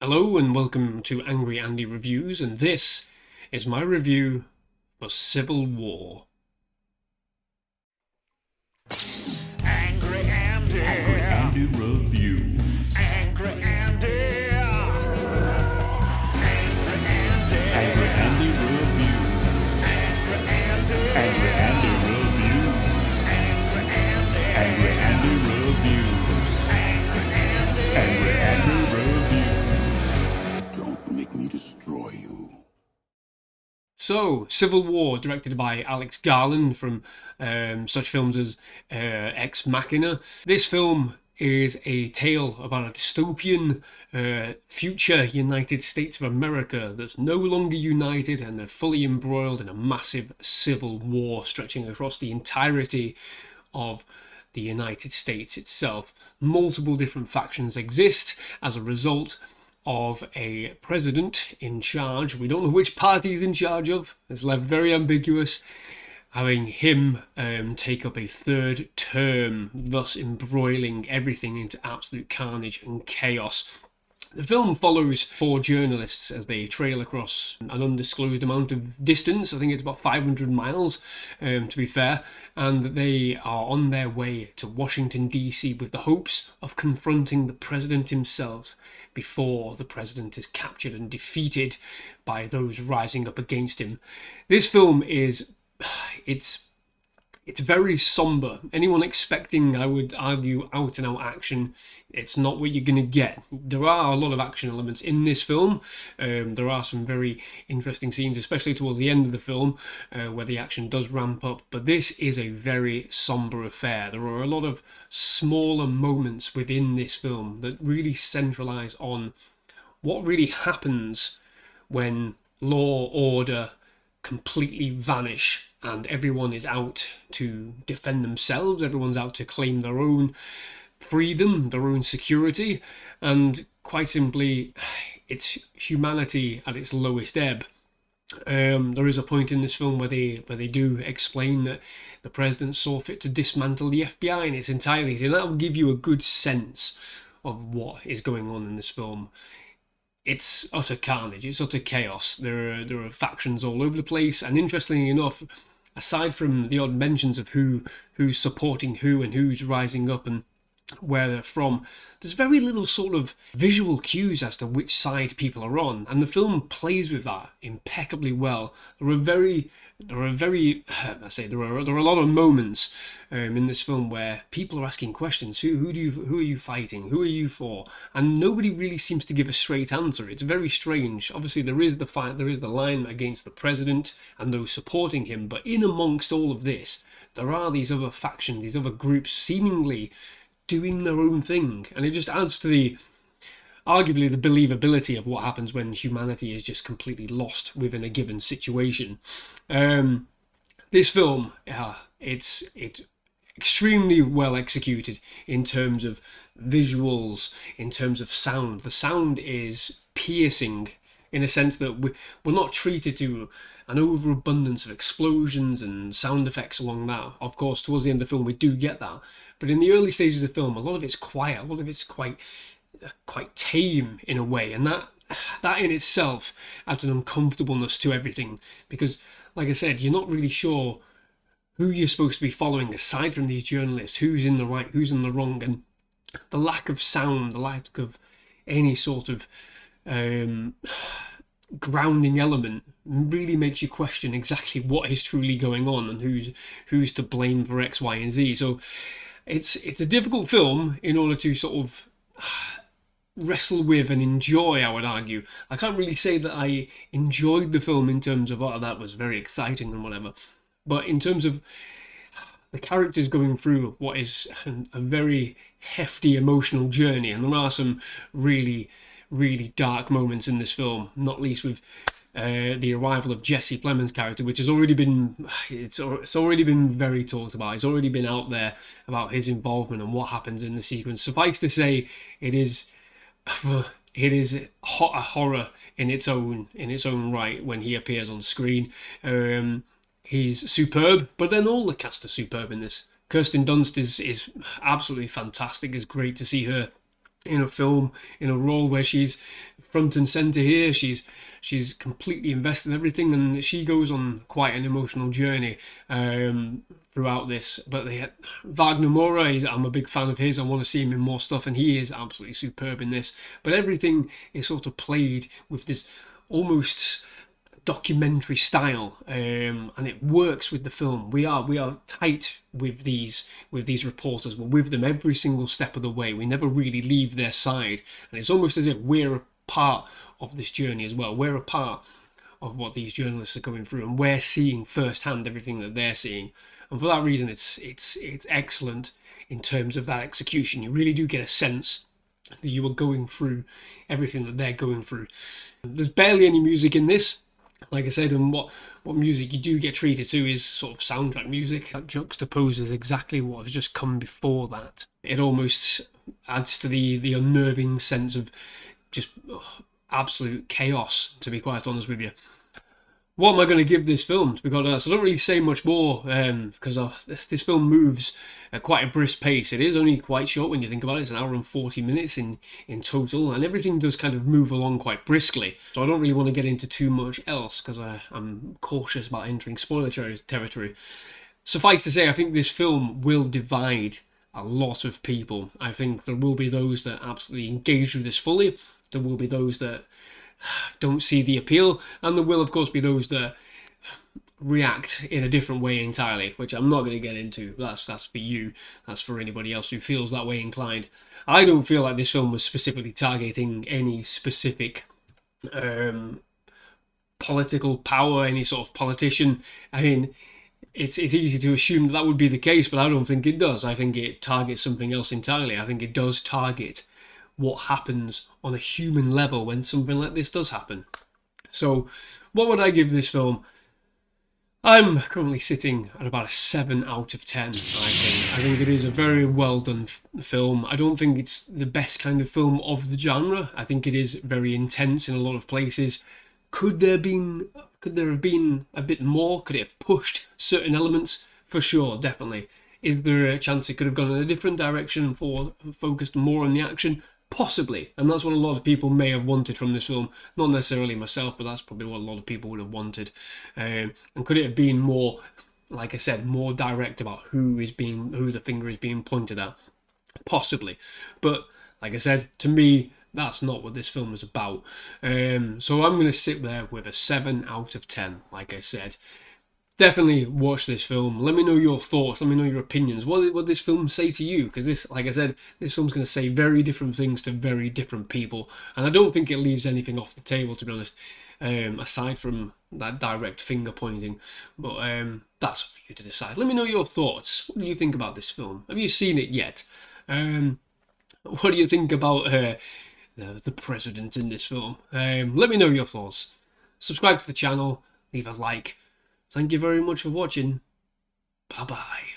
Hello and welcome to Angry Andy Reviews, and this is my review for Civil War. Angry Andy. Angry Andy Reviews. Angry Andy. Angry Andy. Angry Andy Reviews. Angry Andy. Angry Andy Reviews. Angry Andy. Angry Andy Reviews. Angry Andy Reviews. Don't make me destroy you. So, Civil War, directed by Alex Garland from such films as Ex Machina. This film is a tale about a dystopian future United States of America that's no longer united, and they're fully embroiled in a massive civil war stretching across the entirety of the United States itself. Multiple different factions exist as a result of a president in charge. We don't know which party he's in charge of. It's left very ambiguous, having him take up a third term, thus embroiling everything into absolute carnage and chaos. The film follows four journalists as they trail across an undisclosed amount of distance. I think it's about 500 miles, to be fair, and they are on their way to Washington, D.C. with the hopes of confronting the president himself before the president is captured and defeated by those rising up against him. This film is, it's very somber. Anyone expecting, I would argue, out and out action, it's not what you're going to get. There are a lot of action elements in this film. There are some very interesting scenes, especially towards the end of the film, where the action does ramp up. But this is a very somber affair. There are a lot of smaller moments within this film that really centralize on what really happens when law, order completely vanish and everyone is out to defend themselves. Everyone's out to claim their own freedom, their own security, and quite simply, it's humanity at its lowest ebb. There is a point in this film where they do explain that the president saw fit to dismantle the FBI in its entirety, and that will give you a good sense of what is going on in this film. It's utter carnage, it's utter chaos. There are factions all over the place, and interestingly enough, aside from the odd mentions of who's supporting who and who's rising up and where they're from, there's very little sort of visual cues as to which side people are on, and the film plays with that impeccably well. There are a lot of moments in this film where people are asking questions. Who are you fighting? Who are you for? And nobody really seems to give a straight answer. It's very strange. Obviously, there is the line against the president and those supporting him, but in amongst all of this, there are these other factions, these other groups seemingly doing their own thing, and it just adds to arguably the believability of what happens when humanity is just completely lost within a given situation. This film, it's extremely well executed in terms of visuals, in terms of sound. The sound is piercing in a sense that we're not treated to an overabundance of explosions and sound effects along that. Of course, towards the end of the film, we do get that. But in the early stages of the film, a lot of it's quiet, a lot of it's quite tame in a way, and that in itself adds an uncomfortableness to everything, because, like I said, you're not really sure who you're supposed to be following aside from these journalists, who's in the right, who's in the wrong, and the lack of sound, the lack of any sort of grounding element really makes you question exactly what is truly going on and who's to blame for X, Y, and Z. So it's a difficult film in order to sort of wrestle with and enjoy, I would argue. I can't really say that I enjoyed the film in terms of, oh, that was very exciting and whatever, but in terms of the characters going through what is a very hefty emotional journey, and there are some really, really dark moments in this film, not least with the arrival of Jesse Plemons' character, which has already been it's already been very talked about. It's already been out there about his involvement and what happens in the sequence. Suffice to say, it is a horror in its own right when he appears on screen. He's superb, but then all the cast are superb in this. Kirsten Dunst is absolutely fantastic. It's great to see her in a film, in a role where she's front and center here. She's completely invested in everything, and she goes on quite an emotional journey throughout this. But Wagner Moura, I'm a big fan of his. I want to see him in more stuff, and he is absolutely superb in this. But everything is sort of played with this almost documentary style, and it works with the film. We are tight with these reporters. We're with them every single step of the way. We never really leave their side, and it's almost as if we're a part of this journey as well. We're a part of what these journalists are going through, and we're seeing firsthand everything that they're seeing. And for that reason, it's excellent in terms of that execution. You really do get a sense that you are going through everything that they're going through. There's barely any music in this. Like I said, and what music you do get treated to is sort of soundtrack music that juxtaposes exactly what has just come before that. It almost adds to the unnerving sense of just absolute chaos, to be quite honest with you. What am I going to give this film, to be quite honest? I don't really say much more because this film moves at quite a brisk pace. It is only quite short when you think about it. It's an hour and 40 minutes in total, and everything does kind of move along quite briskly. So I don't really want to get into too much else because I'm cautious about entering spoiler territory. Suffice to say, I think this film will divide a lot of people. I think there will be those that absolutely engage with this fully. There will be those that don't see the appeal, and there will of course be those that react in a different way entirely, which I'm not going to get into. That's for you. That's for anybody else who feels that way inclined. I don't feel like this film was specifically targeting any specific political power, any sort of politician. I mean, it's easy to assume that would be the case, but I don't think it does. I think it targets something else entirely. I think it does target what happens on a human level when something like this does happen. So, what would I give this film? I'm currently sitting at about a 7 out of 10, I think. I think it is a very well done film. I don't think it's the best kind of film of the genre. I think it is very intense in a lot of places. Could there have been a bit more? Could it have pushed certain elements? For sure, definitely. Is there a chance it could have gone in a different direction for focused more on the action? Possibly, and that's what a lot of people may have wanted from this film. Not necessarily myself, but that's probably what a lot of people would have wanted. And could it have been more, like I said, more direct about who the finger is being pointed at? Possibly, but like I said, to me, that's not what this film is about. So I'm going to sit there with a 7 out of 10. Like I said, definitely watch this film. Let me know your thoughts. Let me know your opinions. What did this film say to you? Because this, like I said, this film's going to say very different things to very different people, and I don't think it leaves anything off the table, to be honest. Aside from that direct finger pointing, but that's for you to decide. Let me know your thoughts. What do you think about this film? Have you seen it yet? What do you think about the president in this film? Let me know your thoughts. Subscribe to the channel. Leave a like. Thank you very much for watching. Bye-bye.